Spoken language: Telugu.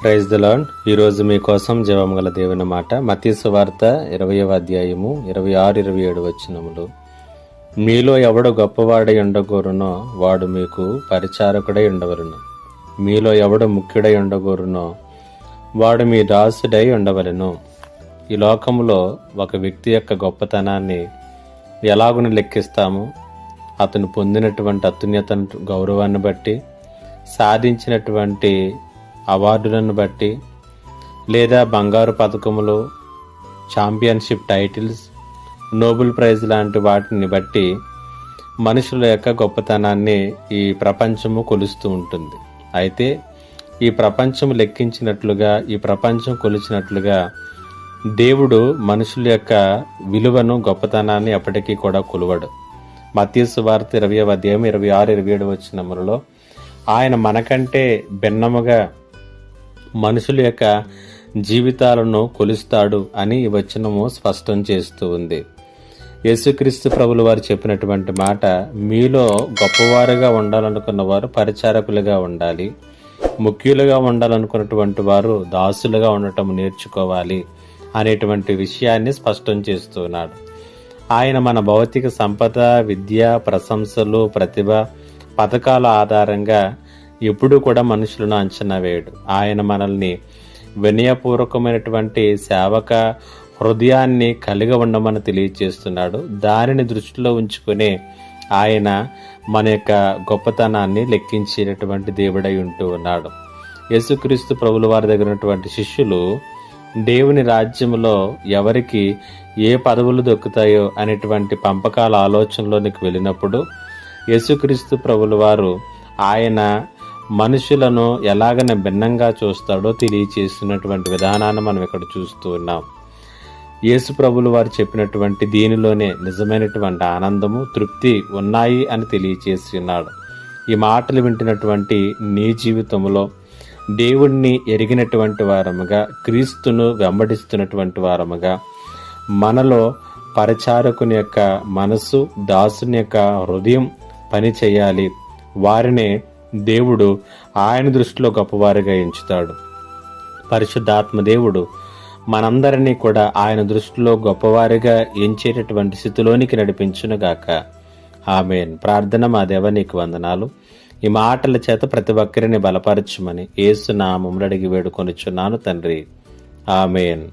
Praise the lord. ఈరోజు మీకోసం జీవముగల దేవుని మాట. మత్తయి సువార్త 20వ అధ్యాయము 26-27 వచనములు. మీలో ఎవడు గొప్పవాడై ఉండగోరునో వాడు మీకు పరిచారకుడై ఉండవలెను. మీలో ఎవడు ముఖ్యుడై ఉండగోరునో వాడు మీ దాసుడై ఉండవలెను. ఈ లోకంలో ఒక వ్యక్తి యొక్క గొప్పతనాన్ని ఎలాగుని లెక్కిస్తాము? అతను పొందినటువంటి అత్యున్నత గౌరవాన్ని బట్టి, సాధించినటువంటి అవార్డులను బట్టి, లేదా బంగారు పథకములు, ఛాంపియన్షిప్ టైటిల్స్, నోబెల్ ప్రైజ్ లాంటి వాటిని బట్టి మనుషుల యొక్క గొప్పతనాన్ని ఈ ప్రపంచము కొలుస్తూ ఉంటుంది. అయితే ఈ ప్రపంచం లెక్కించినట్లుగా, ఈ ప్రపంచం కొలిచినట్లుగా దేవుడు మనుషుల యొక్క విలువను, గొప్పతనాన్ని ఎప్పటికీ కూడా కొలువడు. మత్తయి సువార్త 20వ అధ్యాయం 26-27 వచనములలో ఆయన మనకంటే భిన్నముగా మనుషుల యొక్క జీవితాలను కొలుస్తాడు అని ఈ వచనము స్పష్టం చేస్తూ ఉంది. యేసుక్రీస్తు ప్రభులు వారు చెప్పినటువంటి మాట, మీలో గొప్పవారుగా ఉండాలనుకున్న వారు పరిచారకులుగా ఉండాలి, ముఖ్యులుగా ఉండాలనుకున్నటువంటి వారు దాసులుగా ఉండటం నేర్చుకోవాలి అనేటువంటి విషయాన్ని స్పష్టం చేస్తున్నాడు. ఆయన మన భౌతిక సంపద, విద్య, ప్రశంసలు, ప్రతిభ, పథకాల ఆధారంగా ఎప్పుడూ కూడా మనుషులను అంచనా వేయడు. ఆయన మనల్ని వినయపూర్వకమైనటువంటి సేవక హృదయాన్ని కలిగి ఉండమని తెలియజేస్తున్నాడు. దానిని దృష్టిలో ఉంచుకునే ఆయన మన యొక్క గొప్పతనాన్ని లెక్కించేటటువంటి దేవుడై ఉంటూ ఉన్నాడు. యేసుక్రీస్తు ప్రభుల వారి దగ్గర ఉన్నటువంటి శిష్యులు దేవుని రాజ్యంలో ఎవరికి ఏ పదవులు దొక్కుతాయో అనేటువంటి పంపకాల ఆలోచనలోనికి వెళ్ళినప్పుడు యేసుక్రీస్తు ప్రభుల వారు ఆయన మనుషులను ఎలాగనే భిన్నంగా చూస్తాడో తెలియచేస్తున్నటువంటి విధానాన్ని మనం ఇక్కడ చూస్తూ ఉన్నాం. యేసు ప్రభులు వారు చెప్పినటువంటి దీనిలోనే నిజమైనటువంటి ఆనందము, తృప్తి ఉన్నాయి అని తెలియచేసి ఉన్నాడు. ఈ మాటలు వింటున్నటువంటి నీ జీవితంలో దేవుణ్ణి ఎరిగినటువంటి వారముగా, క్రీస్తును వెంబడిస్తున్నటువంటి వారముగా, మనలో పరిచారకుని యొక్క మనసు, దాసుని యొక్క హృదయం పని చేయాలి. వారినే దేవుడు ఆయన దృష్టిలో గొప్పవారిగా ఎంచుతాడు. పరిశుద్ధాత్మ దేవుడు మనందరినీ కూడా ఆయన దృష్టిలో గొప్పవారిగా ఎంచేటటువంటి స్థితిలోనికి నడిపించునుగాక. ఆమేన్. ప్రార్థన. మా దేవ, నీకు వందనాలు. ఈ మాటల చేత ప్రతి ఒక్కరిని బలపరచుమని యేసు నామములో అడిగి వేడుకొనుచున్నాను తండ్రి. ఆమేన్.